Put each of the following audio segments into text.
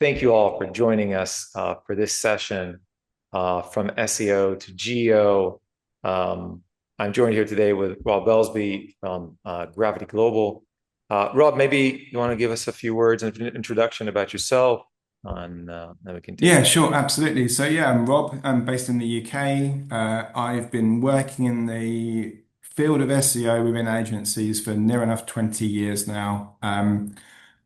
thank you all for joining us for this session from SEO to GEO. I'm joined here today with Rob Belsby from Gravity Global. Rob, maybe you want to give us a few words and an introduction about yourself, and then we can take Yeah, it. sure, absolutely. So yeah, I'm Rob. I'm based in the UK. I've been working in the field of SEO within agencies for near enough 20 years now.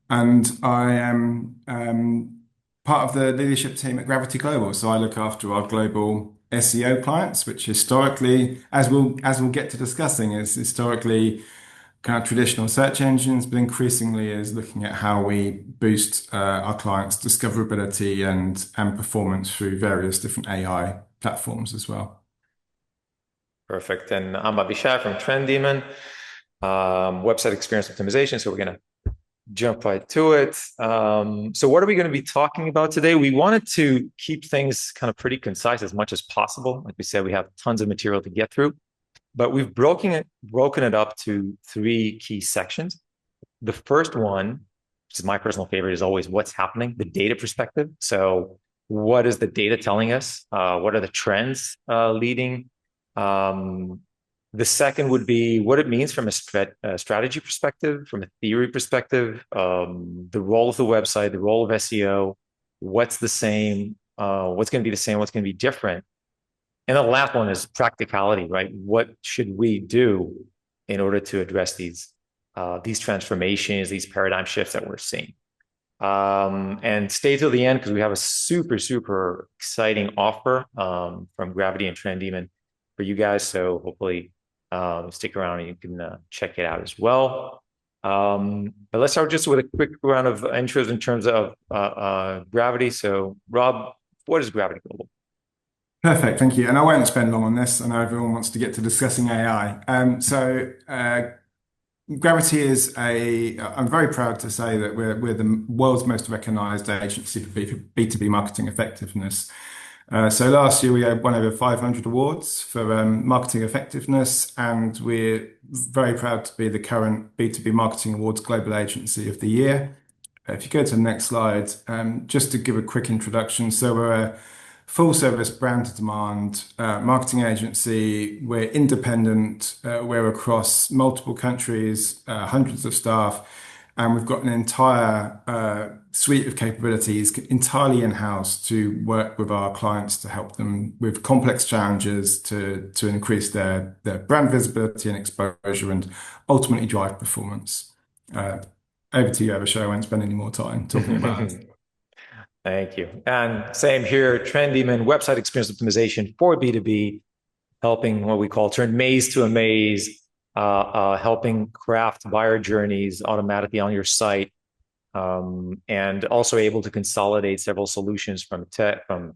And I am part of the leadership team at Gravity Global. So I look after our global SEO clients, which historically, as we'll get to discussing, is historically kind of traditional search engines, but increasingly is looking at how we boost our clients' discoverability and performance through various different AI platforms as well. Perfect. And I'm Abhishek from Trend Demon, website experience optimization. So we're going to jump right to it. So what are we going to be talking about today? We wanted to keep things kind of pretty concise as much as possible. Like we said, we have tons of material to get through, but we've broken it up to three key sections. The first one, which is my personal favorite, is always what's happening, the data perspective. So what is the data telling us? What are the trends leading? Um, the second would be what it means from a strategy perspective, from a theory perspective, the role of the website, the role of SEO, what's the same, what's going to be the same, what's going to be different. And the last one is practicality, right? What should we do in order to address these transformations, these paradigm shifts that we're seeing? And stay till the end because we have a super, super exciting offer from Gravity and Trend Demon for you guys. So hopefully stick around and you can check it out as well. But let's start just with a quick round of intros in terms of Gravity. So Rob, what is Gravity Global? Perfect, thank you. And I won't spend long on this. I know everyone wants to get to discussing AI. Gravity is I'm very proud to say that we're the world's most recognized agency for B2B marketing effectiveness. So last year we had won over 500 awards for marketing effectiveness, and we're very proud to be the current B2B Marketing Awards Global Agency of the Year. If you go to the next slide, just to give a quick introduction. So we're a full service brand to demand marketing agency. We're independent. We're across multiple countries, hundreds of staff, and we've got an entire suite of capabilities entirely in-house to work with our clients to help them with complex challenges to increase their brand visibility and exposure and ultimately drive performance. Over to you, Abhishek. I won't spend any more time talking about it. Thank you. And same here, Trend Demon, website experience optimization for B2B, helping what we call turn maze to amaze, helping craft buyer journeys automatically on your site, and also able to consolidate several solutions from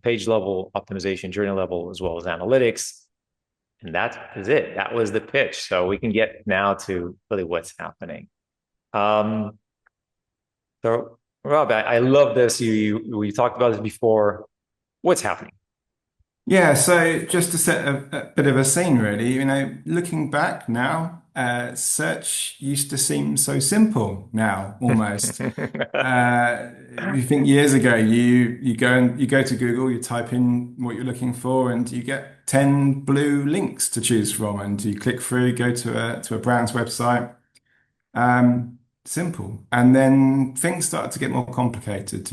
page level optimization, journey level, as well as analytics. And that is it. That was the pitch. So we can get now to really what's happening. Um, so Rob, I love this. We talked about this before. What's happening? Yeah, so just to set a bit of a scene, really, looking back now, search used to seem so simple now, almost. If you think years ago, you go to Google, you type in what you're looking for, and you get 10 blue links to choose from, and you click through, go to a brand's website. Simple. And then things started to get more complicated.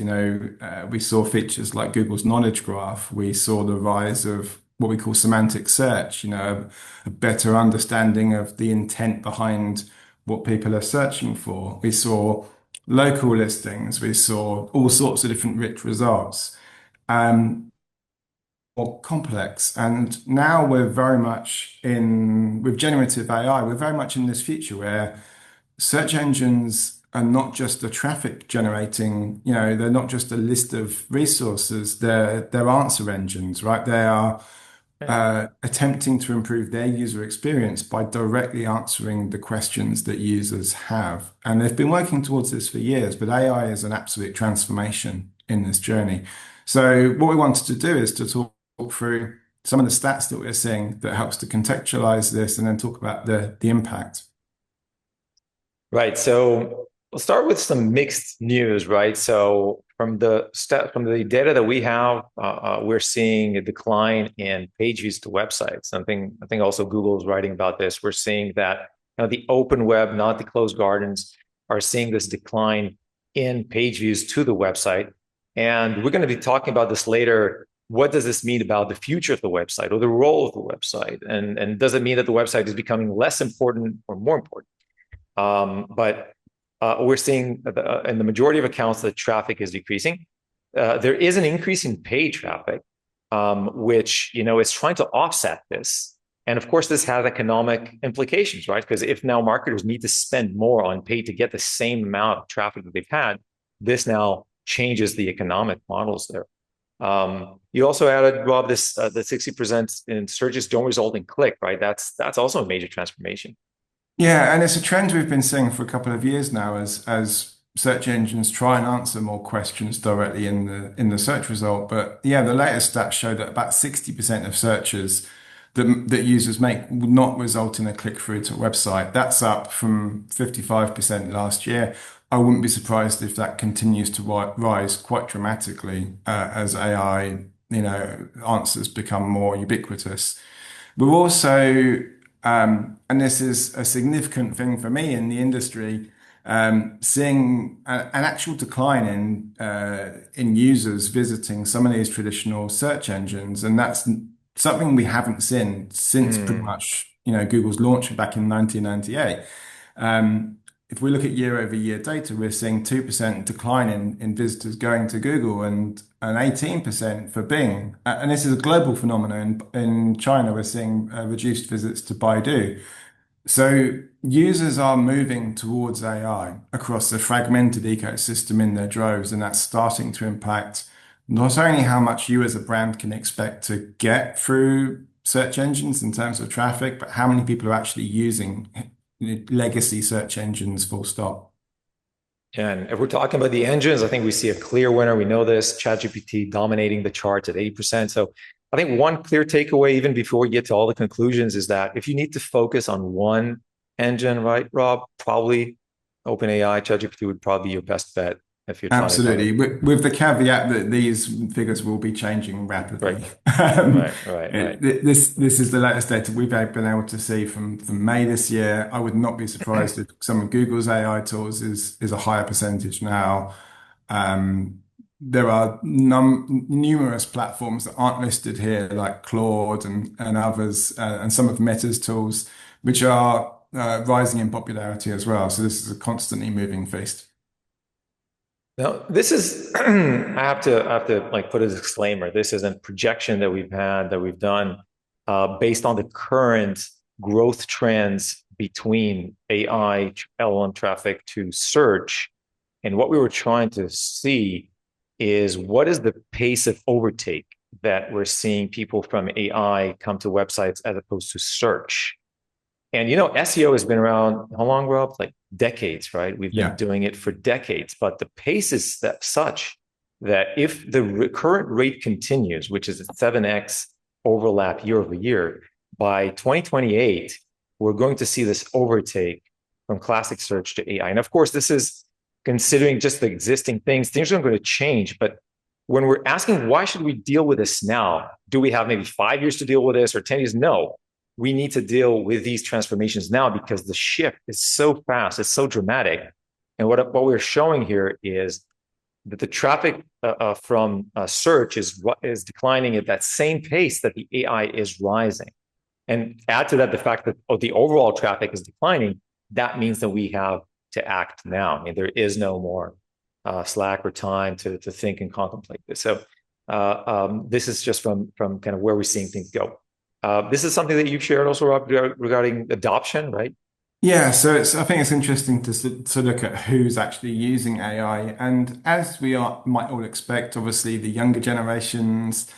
We saw features like Google's knowledge graph. We saw the rise of what we call semantic search, a better understanding of the intent behind what people are searching for. We saw local listings. We saw all sorts of different rich results, more complex. And now we're very much with generative AI, we're very much in this future where search engines are not just a traffic generating, they're not just a list of resources, they're answer engines, right? They are attempting to improve their user experience by directly answering the questions that users have. And they've been working towards this for years, but AI is an absolute transformation in this journey. So what we wanted to do is to talk through some of the stats that we're seeing that helps to contextualize this and then talk about the impact. Right. So we'll start with some mixed news, right? So from the data that we have, we're seeing a decline in page views to websites. I think also Google is writing about this. We're seeing that the open web, not the closed gardens, are seeing this decline in page views to the website. And we're going to be talking about this later. What does this mean about the future of the website or the role of the website? And does it mean that the website is becoming less important or more important? But we're seeing in the majority of accounts that traffic is decreasing. There is an increase in paid traffic, which is trying to offset this. And of course, this has economic implications, right? Because if now marketers need to spend more on paid to get the same amount of traffic that they've had, this now changes the economic models there. You also added, Rob, this that 60% in searches don't result in click, right? That's also a major transformation. Yeah, and it's a trend we've been seeing for a couple of years now as search engines try and answer more questions directly in the search result. But yeah, the latest stats show that about 60% of searches that users make will not result in a click through to a website. That's up from 55% last year. I wouldn't be surprised if that continues to rise quite dramatically as AI, answers become more ubiquitous. We're also, and this is a significant thing for me in the industry, seeing an actual decline in users visiting some of these traditional search engines, and that's something we haven't seen since pretty Hmm. much Google's launch back in 1998. If we look at year-over-year data, we're seeing 2% decline in visitors going to Google and an 18% for Bing. And this is a global phenomenon. In China, we're seeing reduced visits to Baidu. So users are moving towards AI across the fragmented ecosystem in their droves, and that's starting to impact not only how much you as a brand can expect to get through search engines in terms of traffic, but how many people are actually using legacy search engines full stop. And if we're talking about the engines, I think we see a clear winner. We know this, ChatGPT dominating the charts at 80%. So I think one clear takeaway, even before we get to all the conclusions, is that if you need to focus on one engine, right, Rob, probably OpenAI, ChatGPT would probably be your best bet if you're trying to Absolutely, target. with the caveat that these figures will be changing Right, rapidly. Um, right. this is the latest data we've been able to see from May this year. I would not be surprised if some of Google's AI tools is a higher percentage now. Um, there are numerous platforms that aren't listed here, like Claude and others, and some of Meta's tools, which are rising in popularity as well. So this is a constantly moving feast. Now, this is I have to like put a disclaimer. This is a projection that we've done based on the current growth trends between AI, LLM traffic to search. And what we were trying to see is what is the pace of overtake that we're seeing people from AI come to websites as opposed to search. And SEO has been around how long, Rob? Like decades, right? We've been Yeah. doing it for decades, but the pace is such that if the current rate continues, which is a 7x overlap year over year, by 2028, we're going to see this overtake from classic search to AI. And of course, this is considering just the existing things. Things aren't going to change, but when we're asking why should we deal with this now, do we have maybe 5 years to deal with this or 10 years? No, we need to deal with these transformations now because the shift is so fast, it's so dramatic. And what we're showing here is that the traffic from search is declining at that same pace that the AI is rising. And add to that the fact that the overall traffic is declining, that means that we have to act now. I mean, there is no more slack or time to think and contemplate this. So this is just from kind of where we're seeing things go. This is something that you've shared also, Rob, regarding adoption, right? Yeah, so I think it's interesting to look at who's actually using AI. And as might all expect, obviously the younger generations,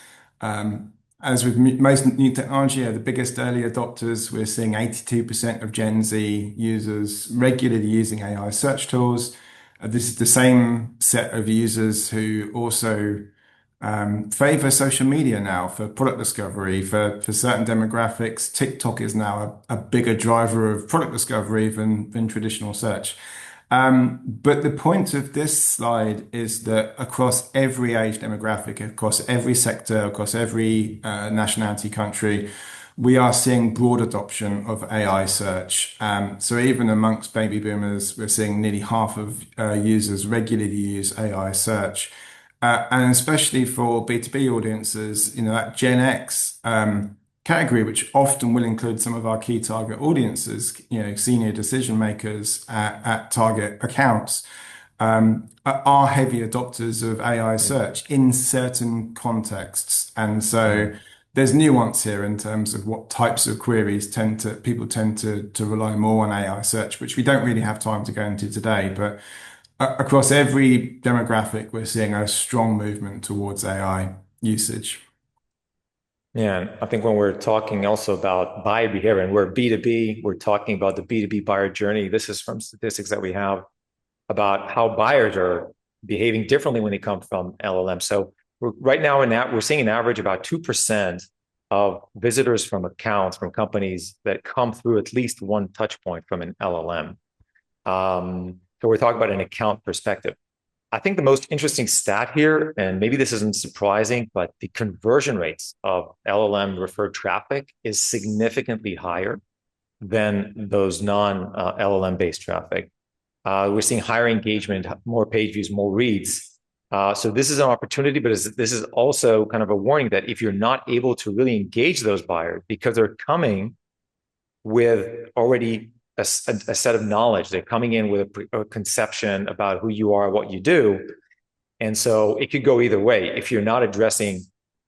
as with most new technology, are the biggest early adopters. We're seeing 82% of Gen Z users regularly using AI search tools. This is the same set of users who also favor social media now for product discovery for certain demographics. TikTok is now a bigger driver of product discovery than traditional search. But the point of this slide is that across every age demographic, across every sector, across every nationality country, we are seeing broad adoption of AI search. So even amongst baby boomers, we're seeing nearly half of users regularly use AI search. And especially for B2B audiences, that Gen X category, which often will include some of our key target audiences, senior decision makers at target accounts, are heavy adopters of AI search in certain contexts. And so Mhm. there's nuance here in terms of what types of queries people tend to rely more on AI search, which we don't really have time to go into today. But across every demographic, we're seeing a strong movement towards AI usage. Yeah, and I think when we're talking also about buyer behavior and we're B2B, we're talking about the B2B buyer journey. This is from statistics that we have about how buyers are behaving differently when they come from LLM. So right now in that we're seeing an average about 2% of visitors from accounts from companies that come through at least one touch point from an LLM. So we're talking about an account perspective. I think the most interesting stat here, and maybe this isn't surprising, but the conversion rates of LLM referred traffic is significantly higher than those non LLM based traffic. We're seeing higher engagement, more page views, more reads. So this is an opportunity, but this is also kind of a warning that if you're not able to really engage those buyers because they're coming with already a set of knowledge, they're coming in with a conception about who you are, what you do, and so it could go either way. If you're not addressing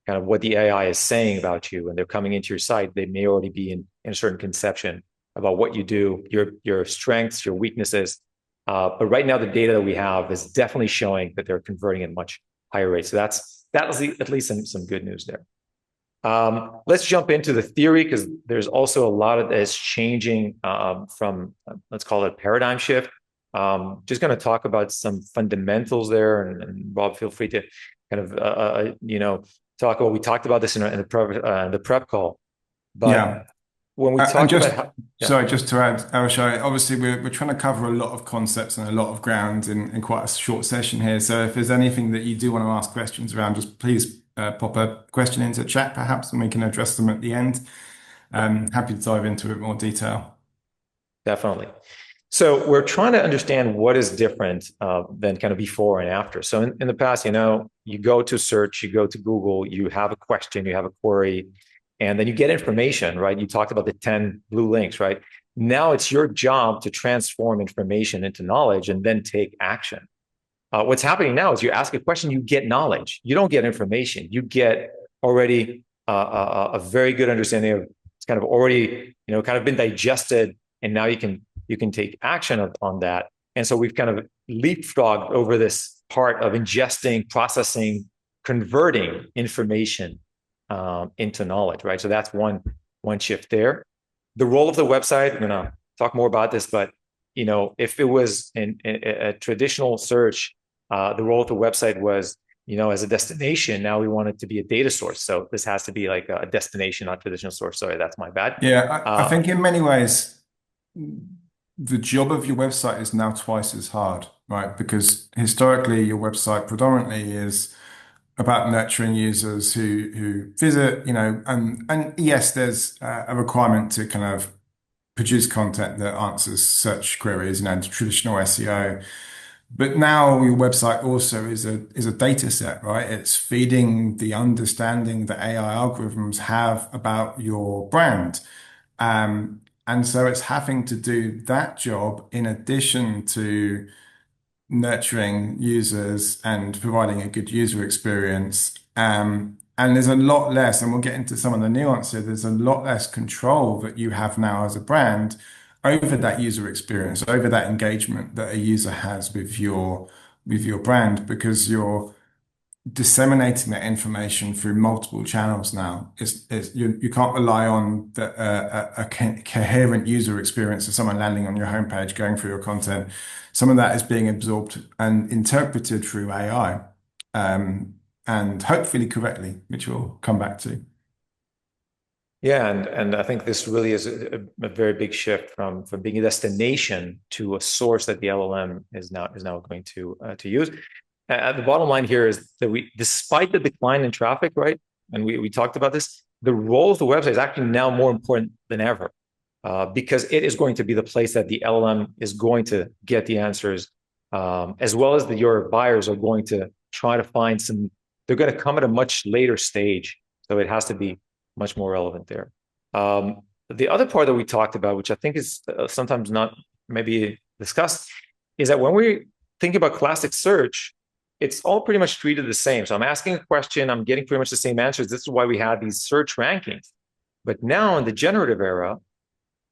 kind of what the AI is saying about you and they're coming into your site, they may already be in a certain conception about what you do, your strengths, your weaknesses. But right now, the data that we have is definitely showing that they're converting at much higher rates. So that was at least some good news there. Let's jump into the theory because there's also a lot of this changing from, let's call it paradigm shift. Just going to talk about some fundamentals there, and Bob, feel free to kind of talk about. We talked about this in the prep call, Yeah. but when we And talk about just, how, yeah, sorry, just to add, Arashai, obviously we're trying to cover a lot of concepts and a lot of ground in quite a short session here. So if there's anything that you do want to ask questions around, just please pop a question into chat perhaps, and we can address them at the end. Happy to dive into it in more detail. definitely. So we're trying to understand what is different than kind of before and after. So in the past, you go to search, you go to Google, you have a question, you have a query, and then you get information, right? You talked about the 10 blue links, right? Now it's your job to transform information into knowledge and then take action. What's happening now is you ask a question, you get knowledge. You don't get information. You get already a very good understanding of it's kind of already, kind of been digested, and now you can take action on that. And so we've kind of leapfrogged over this part of ingesting, processing, converting information into knowledge, right? So that's one shift there. The role of the website, I'm gonna talk more about this, but if it was a traditional search, the role of the website was, as a destination. Now we want it to be a data source. So this has to be like a destination, not traditional source. Sorry, that's my bad. Yeah, I Uh, think in many ways, the job of your website is now twice as hard, right? Because historically, your website predominantly is about nurturing users who visit, and yes, there's a requirement to kind of produce content that answers search queries, traditional SEO. But now your website also is a data set, right? It's feeding the understanding that AI algorithms have about your brand. And so it's having to do that job in addition to nurturing users and providing a good user experience. And there's a lot less, and we'll get into some of the nuances, there's a lot less control that you have now as a brand over that user experience, over that engagement that a user has with your brand, because you're disseminating that information through multiple channels now. You can't rely on a coherent user experience of someone landing on your homepage, going through your content. Some of that is being absorbed and interpreted through AI, and hopefully correctly, which we'll come back to. Yeah, and I think this really is a very big shift from being a destination to a source that the LLM is now going to use. The bottom line here is that despite the decline in traffic, right, and we talked about this, the role of the website is actually now more important than ever, because it is going to be the place that the LLM is going to get the answers, as well as your buyers are going to try to find some. They're going to come at a much later stage, so it has to be much more relevant there. The other part that we talked about, which I think is sometimes not maybe discussed, is that when we think about classic search, it's all pretty much treated the same. So I'm asking a question, I'm getting pretty much the same answers. This is why we have these search rankings. But now in the generative era,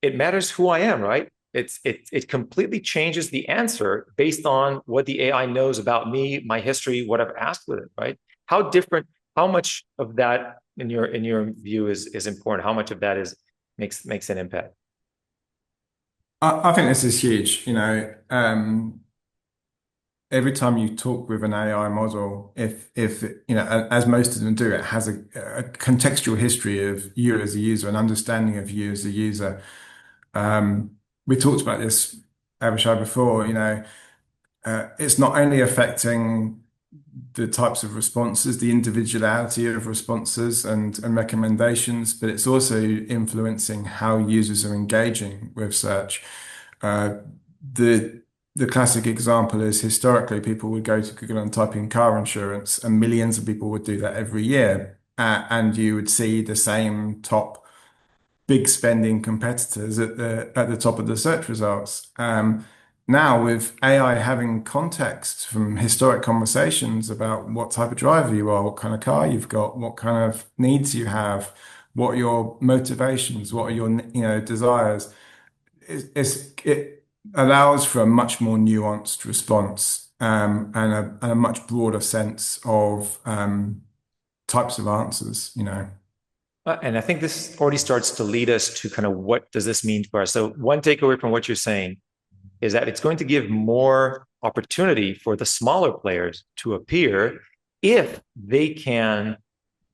it matters who I am, right? It completely changes the answer based on what the AI knows about me, my history, what I've asked with it, right? How different, how much of that in your view is important? How much of that is makes an impact? I think this is huge. Every time you talk with an AI model, if as most of them do, it has a contextual history of you as a user, an understanding of you as a user. Um, we talked about this, Abhishai, before. It's not only affecting the types of responses, the individuality of responses and recommendations, but it's also influencing how users are engaging with search. Uh, the the classic example is historically people would go to Google and type in car insurance, and millions of people would do that every year. And you would see the same top big spending competitors at the top of the search results. Now with AI having context from historic conversations about what type of driver you are, what kind of car you've got, what kind of needs you have, what are your motivations, what are your desires, it allows for a much more nuanced response, and a much broader sense of types of answers. And I think this already starts to lead us to kind of what does this mean for us. So one takeaway from what you're saying is that it's going to give more opportunity for the smaller players to appear if they can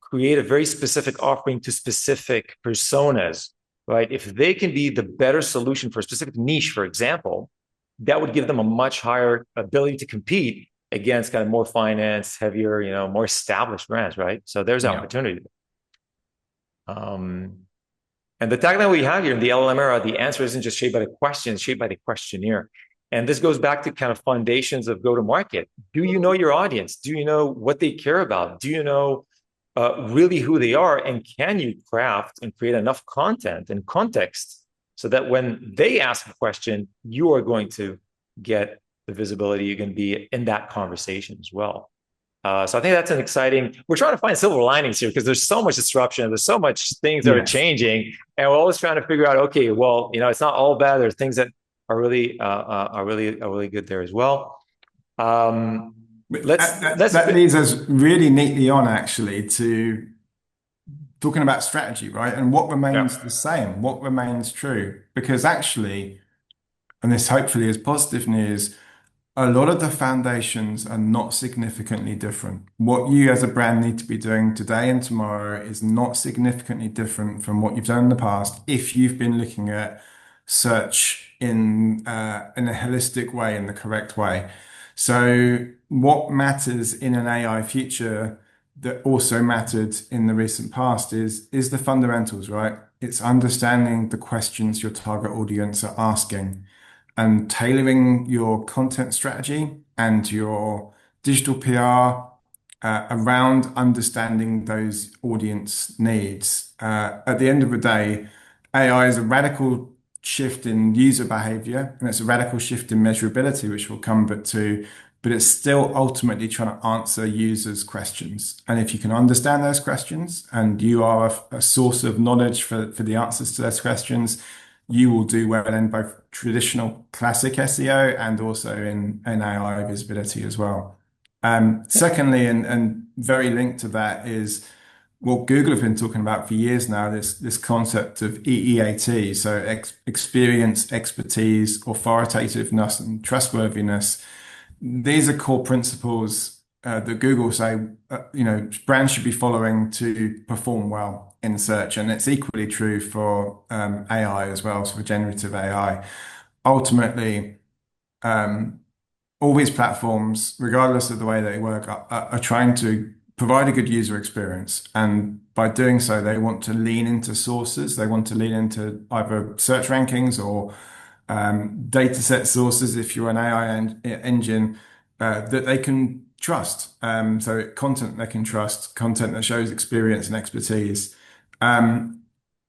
create a very specific offering to specific personas, right? If they can be the better solution for a specific niche, for example, that would give them a much higher ability to compete against kind of more finance, heavier, more established brands, right? So there's Yeah. opportunity. Um, and the tagline we have here in the LLM era, the answer isn't just shaped by the question, it's shaped by the questionnaire. And this goes back to kind of foundations of go to market. Do you know your audience? Do you know what they care about? Do you know really who they are? And can you craft and create enough content and context so that when they ask a question, you are going to get the visibility, you're going to be in that conversation as well. So I think that's an exciting. We're trying to find silver linings here because there's so much disruption. There's so much things that are Yes. changing, and we're always trying to figure out. Okay, well, it's not all bad. There's things that are really good there as well. Um, But let's let's that leads us really neatly on actually to talking about strategy, right? And what yeah. remains the same, what remains true. Because actually, and this hopefully is positive news, a lot of the foundations are not significantly different. What you as a brand need to be doing today and tomorrow is not significantly different from what you've done in the past if you've been looking at search in a holistic way, in the correct way. So what matters in an AI future that also mattered in the recent past is the fundamentals, right? It's understanding the questions your target audience are asking and tailoring your content strategy and your digital PR around understanding those audience needs. At the end of the day, AI is a radical shift in user behavior and it's a radical shift in measurability, which we'll come back to, but it's still ultimately trying to answer users' questions. And if you can understand those questions and you are a source of knowledge for the answers to those questions, you will do well in both traditional classic SEO and also in AI visibility as well. Secondly, and very linked to that is what Google have been talking about for years now, this concept of EEAT, so experience, expertise, authoritativeness, and trustworthiness. These are core principles that Google say, brands should be following to perform well in search, and it's equally true for AI as well, so for generative AI. Ultimately, um, all these platforms, regardless of the way they work, are trying to provide a good user experience. And by doing so, they want to lean into sources. They want to lean into either search rankings or data set sources, if you're an AI engine, that they can trust. So content they can trust, content that shows experience and expertise. Um,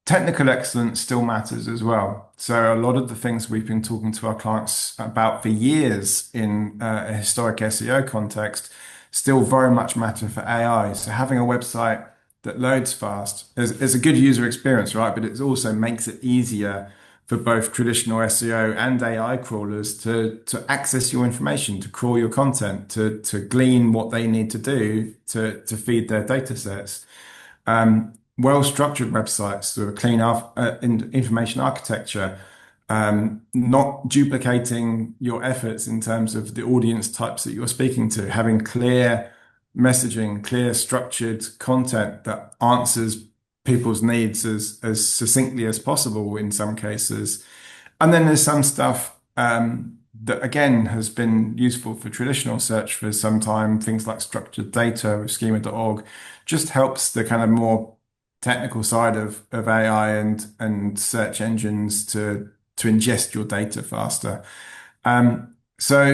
Technical excellence still matters as well. So a lot of the things we've been talking to our clients about for years in a historic SEO context still very much matter for AI. So having a website that loads fast is a good user experience, right? But it also makes it easier for both traditional SEO and AI crawlers to access your information, to crawl your content, to glean what they need to do to feed their data sets. Well-structured websites with a clean information architecture, not duplicating your efforts in terms of the audience types that you're speaking to, having clear messaging, clear structured content that answers people's needs as succinctly as possible in some cases. And then there's some stuff that again has been useful for traditional search for some time. Things like structured data with schema.org just helps the kind of more technical side of AI and search engines to ingest your data faster. So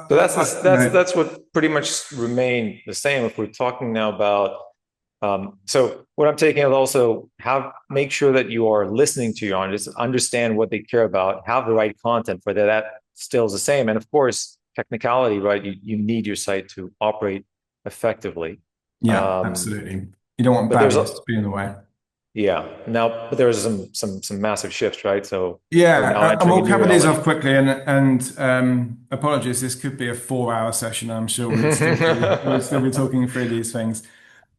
So that's I, this, you know, that's what pretty much remained the same. If we're talking now about, so what I'm taking is also make sure that you are listening to your audience, understand what they care about, have the right content for that. That still is the same. And of course, technicality, right? You need your site to operate effectively. yeah, Um, absolutely. You don't want but there's barriers a, to be in the way. yeah, now, but there's some massive shifts, right? So we're Yeah, now and entering a we'll new cover these off reality. quickly. And apologies, this could be a 4 hour session. I'm sure we'd still be talking through these things.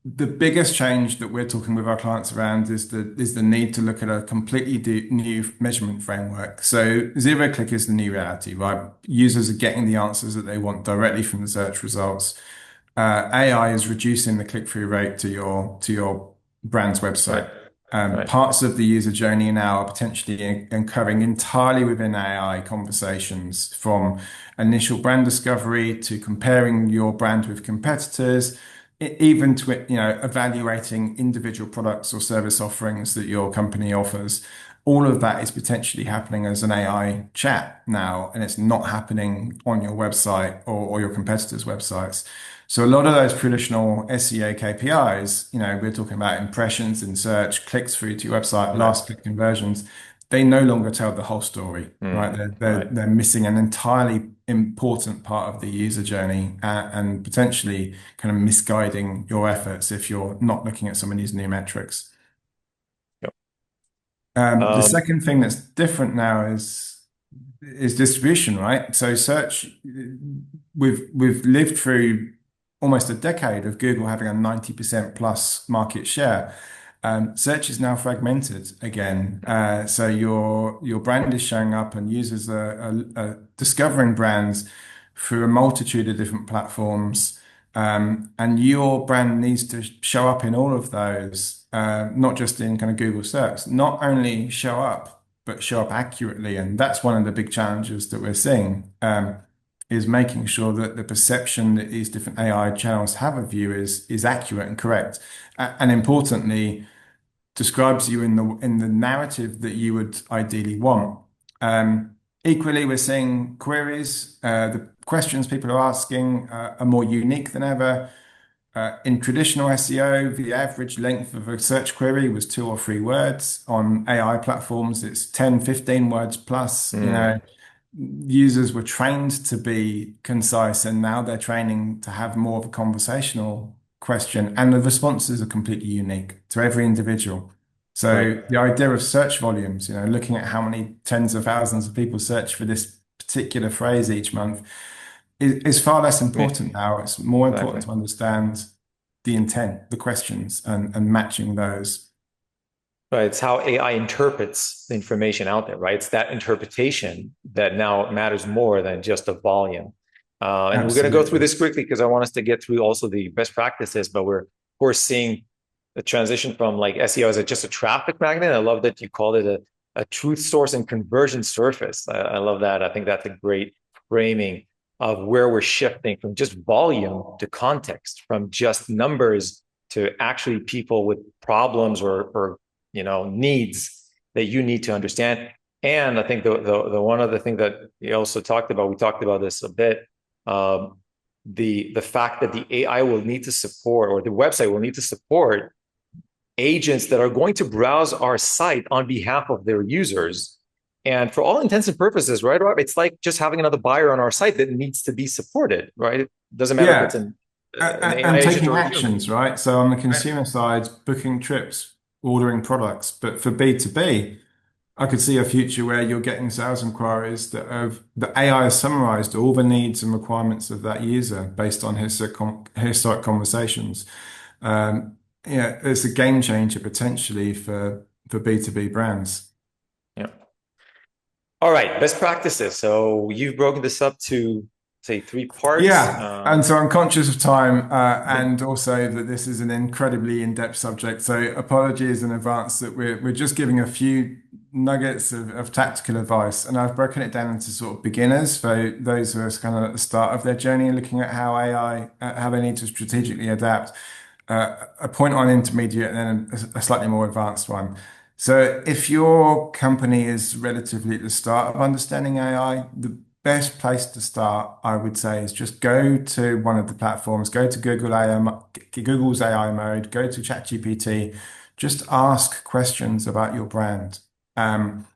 The biggest change that we're talking with our clients around is the need to look at a completely new measurement framework. So zero click is the new reality, right? Users are getting the answers that they want directly from the search results. AI is reducing the click-through rate to your brand's Right, website. right, Parts of the user journey now are potentially occurring entirely within AI conversations, from initial brand discovery to comparing your brand with competitors, even to evaluating individual products or service offerings that your company offers. All of that is potentially happening as an AI chat now, and it's not happening on your website or your competitors' websites. So a lot of those traditional SEO KPIs, we're talking about impressions in search, clicks through to your website, right, last click conversions, they no longer tell the whole story, right? They're, right. they're missing an entirely important part of the user journey, and potentially kind of misguiding your efforts if you're not looking at some of these new metrics. Yep. The Um, second thing that's different now is distribution, right? So search, we've lived through almost a decade of Google having a 90% plus market share. Search is now fragmented again. So your brand is showing up and users are discovering brands through a multitude of different platforms. And your brand needs to show up in all of those, not just in kind of Google search. Not only show up, but show up accurately. And that's one of the big challenges that we're seeing, is making sure that the perception that these different AI channels have of you is accurate and correct. And importantly, describes you in the narrative that you would ideally want. Equally, we're seeing queries. The questions people are asking are more unique than ever. In traditional SEO, the average length of a search query was 2 or 3 words. On AI platforms, it's 10, 15 words plus. mm, Users were trained to be concise, and now they're training to have more of a conversational question, and the responses are completely unique to every individual. right. So the idea of search volumes, looking at how many tens of thousands of people search for this particular phrase each month is far less important Me, now. It's more important exactly. to understand the intent, the questions, and matching those. Right. It's how AI interprets the information out there, right? It's that interpretation that now matters more than just the volume. And we're going to go through Absolutely. this quickly because I want us to get through also the best practices, but we're, of course, seeing the transition from like SEO as just a traffic magnet. I love that you called it a truth source and conversion surface. I love that. I think that's a great framing of where we're shifting from just volume to context, from just numbers to actually people with problems or needs that you need to understand. And I think the one other thing that you also talked about, we talked about this a bit, um, the fact that the AI will need to support, or the website will need to support, agents that are going to browse our site on behalf of their users. And for all intents and purposes, right, Rob, it's like just having another buyer on our site that needs to be supported, right? It doesn't matter if it's Yeah. an AI And agent taking or a human. actions, right? So on the Right. consumer side, booking trips, ordering products. But for B2B, I could see a future where you're getting sales inquiries that have the AI has summarized all the needs and requirements of that user based on historic conversations. Yeah, it's a game changer potentially for B2B brands. Yeah. All right, best practices. So you've broken this up to say three parts. Yeah, and so I'm conscious of time, and also that this is an incredibly in-depth subject. So apologies in advance that we're just giving a few nuggets of tactical advice, and I've broken it down into sort of beginners, so those who are kind of at the start of their journey and looking at how AI, how they need to strategically adapt. A point on intermediate, and then a slightly more advanced one. So if your company is relatively at the start of understanding AI, the best place to start, I would say, is just go to one of the platforms, go to Google's AI mode, go to ChatGPT, just ask questions about your brand. Um,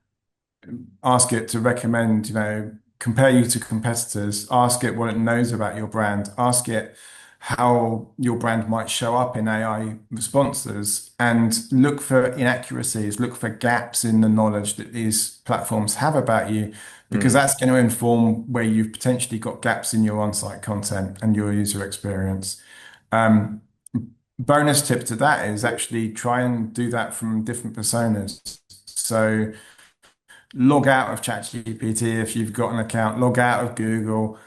Ask it to recommend, compare you to competitors, ask it what it knows about your brand, ask it how your brand might show up in AI responses, and look for inaccuracies, look for gaps in the knowledge that these platforms have about you, because Mm, that's going to inform where you've potentially got gaps in your on-site content and your user experience. Um, Bonus tip to that is actually try and do that from different personas. So log out of ChatGPT if you've got an account, log out of Google,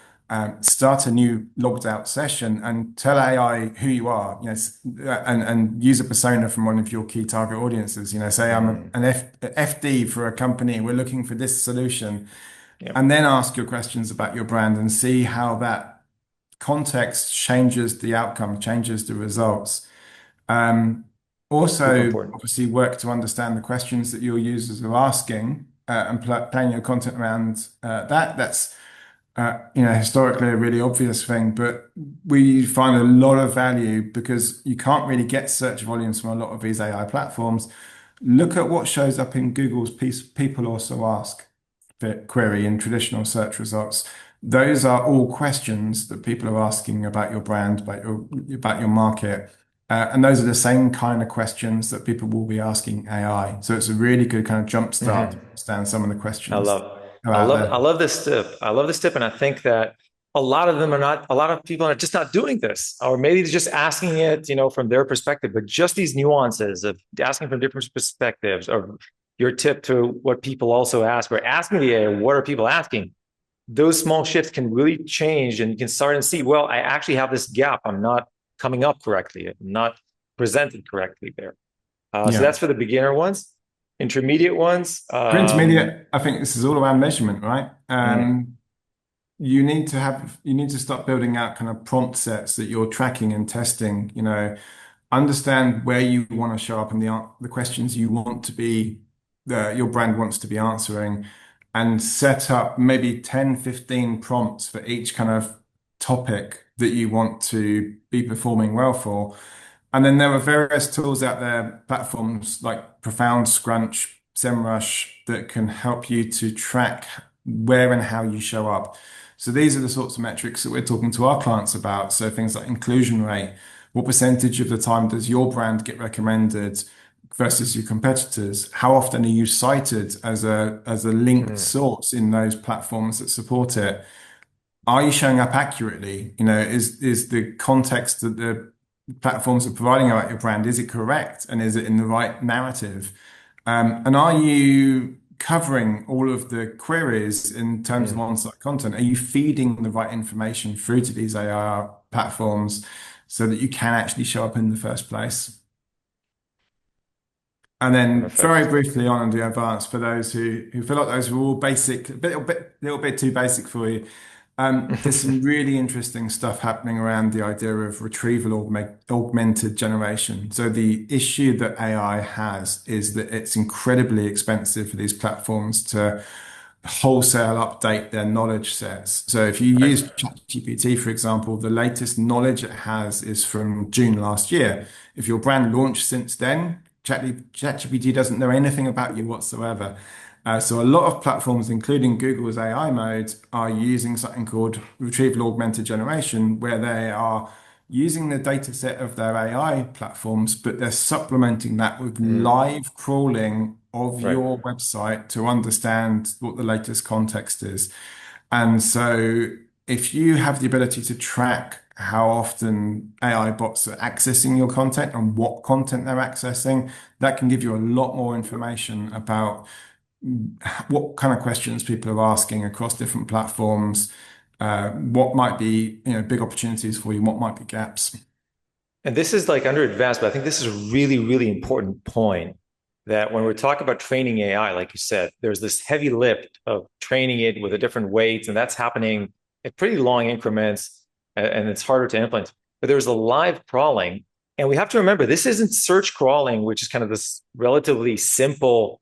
start a new logged out session and tell AI who you are, and use a persona from one of your key target audiences. Say I'm mm, an FD for a company, we're looking for this solution, yeah, and then ask your questions about your brand and see how that context changes the outcome, changes the results. Um, super Also, important. obviously, work to understand the questions that your users are asking, and plan your content around that. That's historically a really obvious thing, but we find a lot of value because you can't really get search volumes from a lot of these AI platforms. Look at what shows up in Google's people also ask query in traditional search results. Those are all questions that people are asking about your brand, about your market. And those are the same kind of questions that people will be asking AI. So it's a really good kind of jump start to Mhm. understand some of the I questions love, that are out I there. love this tip. I love this tip, and I think that a lot of them are not. A lot of people are just not doing this, or maybe they're just asking it, from their perspective. But just these nuances of asking from different perspectives, or your tip to what people also ask, or asking the AI, what are people asking? Those small shifts can really change, and you can start and see. Well, I actually have this gap. I'm not coming up correctly. I'm not presented correctly there. So Yeah. that's for the beginner ones. Intermediate ones. For intermediate, I think this is all around measurement, right? Mm, You need to start building out kind of prompt sets that you're tracking and testing, understand where you want to show up and the questions you want to be, your brand wants to be answering, and set up maybe 10, 15 prompts for each kind of topic that you want to be performing well for. And then there are various tools out there, platforms like Profound, Scrunch, SEMrush that can help you to track where and how you show up. So these are the sorts of metrics that we're talking to our clients about. So things like inclusion rate, what percentage of the time does your brand get recommended versus your competitors? How often are you cited as a linked mm, source in those platforms that support it? Are you showing up accurately? Is the context that the platforms are providing about your brand, is it correct? And is it in the right narrative? And are you covering all of the queries in terms of Mm, on-site content? Are you feeding the right information through to these AI platforms so that you can actually show up in the first place? And then very perfect. briefly on the advanced for those who feel like those were all basic, a little bit too basic for you. There's some really interesting stuff happening around the idea of retrieval augmented generation. So the issue that AI has is that it's incredibly expensive for these platforms to wholesale update their knowledge sets. So if you Right. use ChatGPT, for example, the latest knowledge it has is from June last year. If your brand launched since then, ChatGPT doesn't know anything about you whatsoever. So a lot of platforms, including Google's AI mode, are using something called retrieval augmented generation, where they are using the data set of their AI platforms, but they're supplementing that with Mm, live crawling of right. your website to understand what the latest context is. And so if you have the ability to track how often AI bots are accessing your content and what content they're accessing, that can give you a lot more information about what kind of questions people are asking across different platforms, what might be, big opportunities for you, what might be gaps. And this is like under advanced, but I think this is a really, really important point that when we're talking about training AI, like you said, there's this heavy lift of training it with the different weights, and that's happening at pretty long increments, and it's harder to implement. But there's a live crawling, and we have to remember this isn't search crawling, which is kind of this relatively simple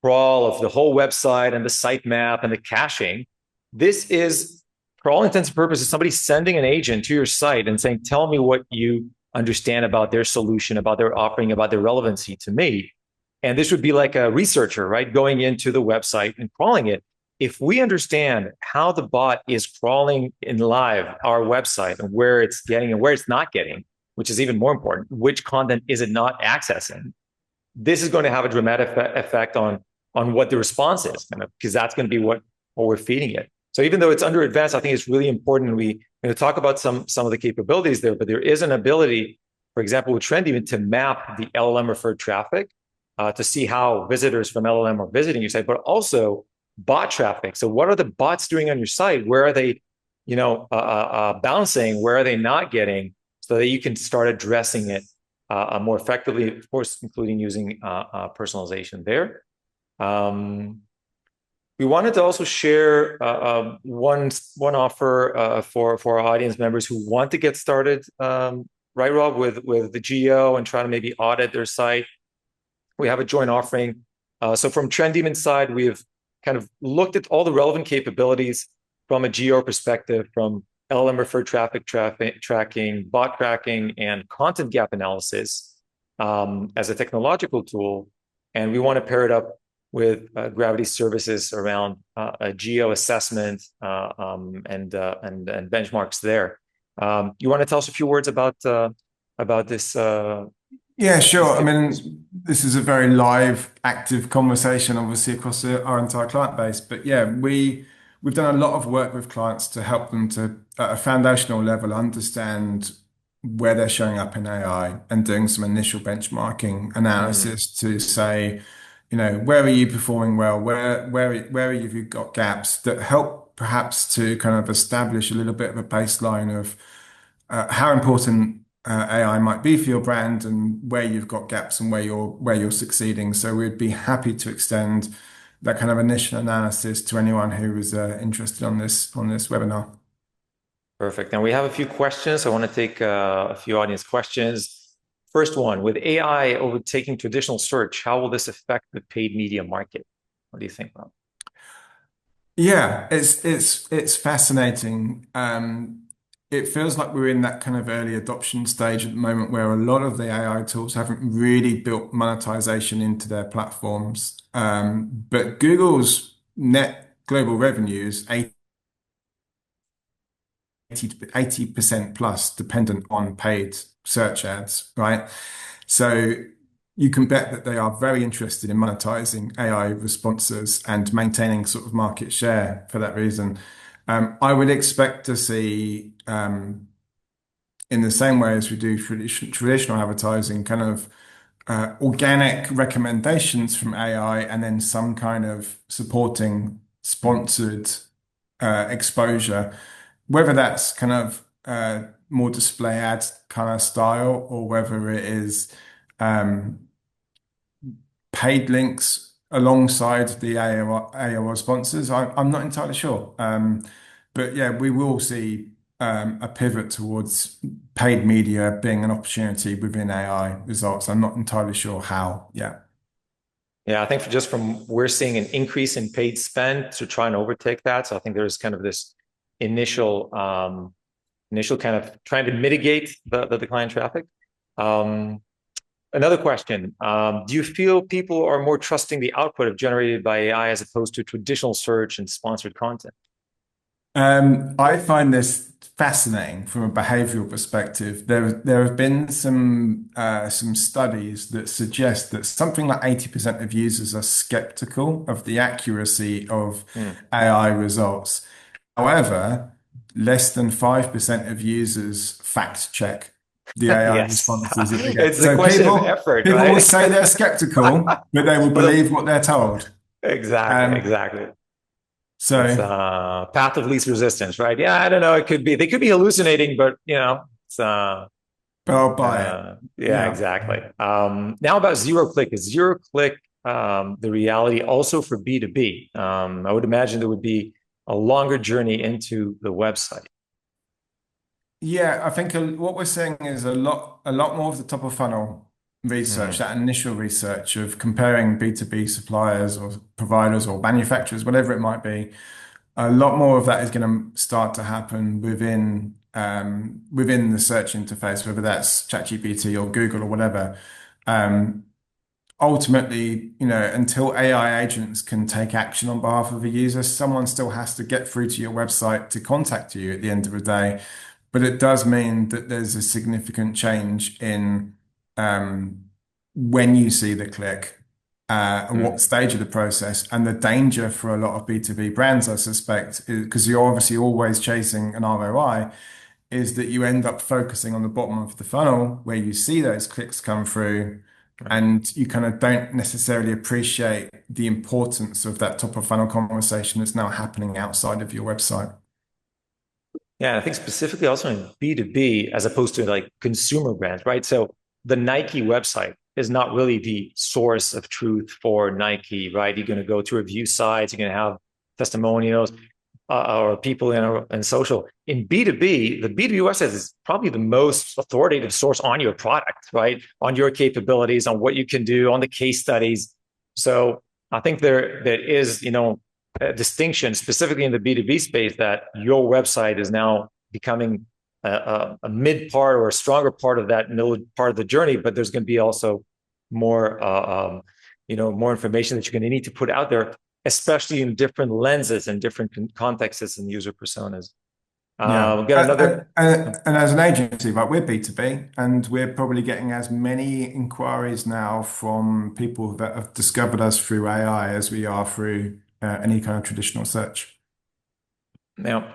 crawl of the whole website and the sitemap and the caching. This is, for all intents and purposes, somebody sending an agent to your site and saying, "Tell me what you understand about their solution, about their offering, about their relevancy to me." And this would be like a researcher, right? Going into the website and crawling it. If we understand how the bot is crawling in live our website and where it's getting and where it's not getting, which is even more important, which content is it not accessing? This is going to have a dramatic effect on what the response is, kind of, because that's going to be what we're feeding it. So even though it's under advanced, I think it's really important. We're going to talk about some of the capabilities there, but there is an ability, for example, with Trend even to map the LLM referred traffic to see how visitors from LLM are visiting your site, but also bot traffic. So what are the bots doing on your site? Where are they, bouncing? Where are they not getting? So that you can start addressing it more effectively, of course, including using personalization there. Um, we wanted to also share one offer for our audience members who want to get started, right, Rob, with the GEO and try to maybe audit their site. We have a joint offering. So from Trend Demon side, we've kind of looked at all the relevant capabilities from a GEO perspective, from LLM referred traffic tracking, bot tracking, and content gap analysis as a technological tool. And we want to pair it up with Gravity services around a GEO assessment and benchmarks there. You want to tell us a few words about this Yeah, these sure. I capabilities? mean, this is a very live, active conversation, obviously, across our entire client base. But yeah, we've done a lot of work with clients to help them to, at a foundational level, understand where they're showing up in AI and doing some initial benchmarking Mm, analysis to say, where are you performing well? Where have you got gaps that help perhaps to kind of establish a little bit of a baseline of how important AI might be for your brand and where you've got gaps and where you're succeeding. So we'd be happy to extend that kind of initial analysis to anyone who is interested on this webinar. perfect. And we have a few questions. I want to take a few audience questions. First one, with AI overtaking traditional search, how will this affect the paid media market? What do you think, Rob? Yeah, it's fascinating. It feels like we're in that kind of early adoption stage at the moment where a lot of the AI tools haven't really built monetization into their platforms. But Google's net global revenues, 80% plus dependent on paid search ads, right? So you can bet that they are very interested in monetizing AI responses and maintaining sort of market share for that reason. I would expect to see, in the same way as we do traditional advertising, kind of organic recommendations from AI and then some kind of supporting Mm. sponsored exposure, whether that's kind of more display ads kind of style or whether it is um, paid links alongside the AOR sponsors. I'm not entirely sure. But yeah, we will see a pivot towards paid media being an opportunity within AI results. I'm not entirely sure how yet. Yeah, I think just from we're seeing an increase in paid spend to try and overtake that. So I think there's kind of this initial initial kind of trying to mitigate the decline in traffic. Um, Another question. Do you feel people are more trusting the output of generated by AI as opposed to traditional search and sponsored content? I find this fascinating from a behavioral perspective. There have been some studies that suggest that something like 80% of users are skeptical of the accuracy of Hmm. AI results. However, less than 5% of users fact check the AI Yes. responses that they get. It's a So question of effort, people will right? say they're skeptical, but they will But believe what they're told. exactly, Um, exactly. It's so, path of least resistance, right? Yeah, I don't know. It could be they could be hallucinating, but it's but I'll buy it. yeah, Yeah. exactly. Now about zero click. Is zero click the reality also for B2B? I would imagine there would be a longer journey into the website. Yeah, I think what we're seeing is a lot more of the top of funnel research, Hmm. that initial research of comparing B2B suppliers or providers or manufacturers, whatever it might be. A lot more of that is going to start to happen within the search interface, whether that's ChatGPT or Google or whatever. Um, Ultimately, until AI agents can take action on behalf of a user, someone still has to get through to your website to contact you at the end of the day. But it does mean that there's a significant change in um, when you see the click, and what Hmm. stage of the process, and the danger for a lot of B2B brands, I suspect, is because you're obviously always chasing an ROI, is that you end up focusing on the bottom of the funnel where you see those clicks come through, Right. and you kind of don't necessarily appreciate the importance of that top of funnel conversation that's now happening outside of your website. Yeah, I think specifically also in B2B as opposed to like consumer brands, right? So the Nike website is not really the source of truth for Nike, right? You're going to go to review sites, you're going to have testimonials or people in social. In B2B, the B2B website is probably the most authoritative source on your product, right? On your capabilities, on what you can do, on the case studies. So I think there is, a distinction specifically in the B2B space that your website is now becoming a mid part or a stronger part of that middle part of the journey, but there's going to be also more, more information that you're going to need to put out there, especially in different lenses and different contexts and user personas. Yeah. We've got another. And as an agency, right, we're B2B and we're probably getting as many inquiries now from people that have discovered us through AI as we are through any kind of traditional search. Now,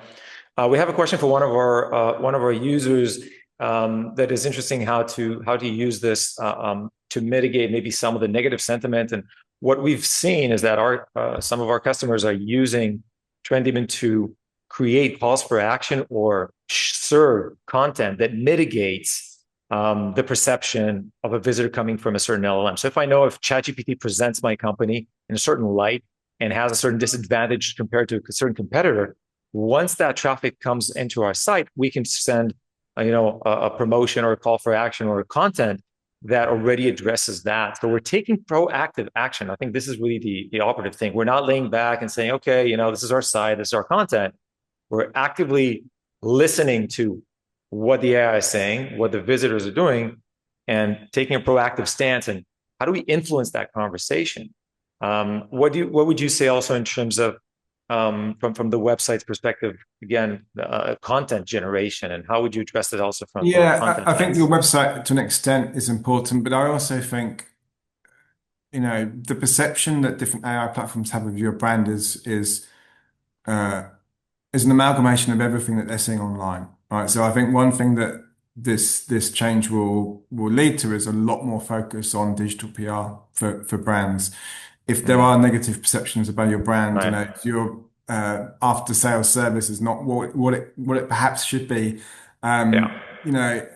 we have a question for one of our users that is interesting how to use this to mitigate maybe some of the negative sentiment. And what we've seen is that our some of our customers are using Trendemon to create calls for action or serve content that mitigates the perception of a visitor coming from a certain LLM. So if I know if ChatGPT presents my company in a certain light and has a certain disadvantage compared to a certain competitor, once that traffic comes into our site, we can send, a promotion or a call for action or a content that already addresses that. So we're taking proactive action. I think this is really the operative thing. We're not laying back and saying, okay, this is our site, this is our content. We're actively listening to what the AI is saying, what the visitors are doing, and taking a proactive stance. And how do we influence that conversation? What would you say also in terms of from the website's perspective, again, content generation, and how would you address it also from a Yeah, content I think your lens? website to an extent is important, but I also think, the perception that different AI platforms have of your brand uh, is an amalgamation of everything that they're seeing online, right? So I think one thing that this change will lead to is a lot more focus on digital PR for brands. If there Mm, are negative perceptions about your brand, right. if your after sales service is not what it perhaps should be, Yeah. um, you know,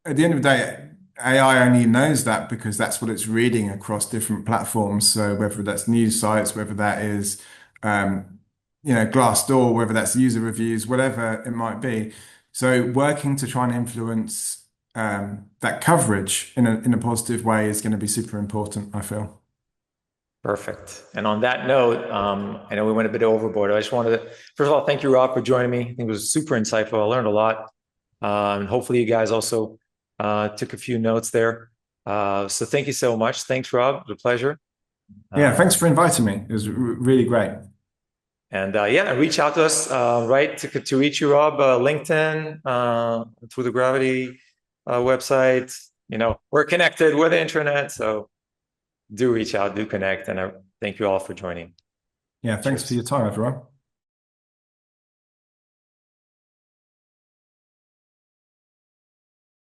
at the end of the day, AI only knows that because that's what it's reading across different platforms. So whether that's news sites, whether that is, um, Glassdoor, whether that's user reviews, whatever it might be. So working to try and influence that coverage in a positive way is going to be super important, I feel. Perfect. And on that note, I know we went a bit overboard. I just wanted to, first of all, thank you, Rob, for joining me. I think it was super insightful. I learned a lot. And hopefully you guys also took a few notes there. So thank you so much. Thanks, Rob. It was a pleasure. Yeah, thanks Um, for inviting me. It was really great. and yeah, reach out to us, right, to reach you, Rob, LinkedIn, through the Gravity website. You know, we're connected with the internet. So do reach out, do connect. And I thank you all for joining. Yeah, thanks for Cheers. your time, everyone.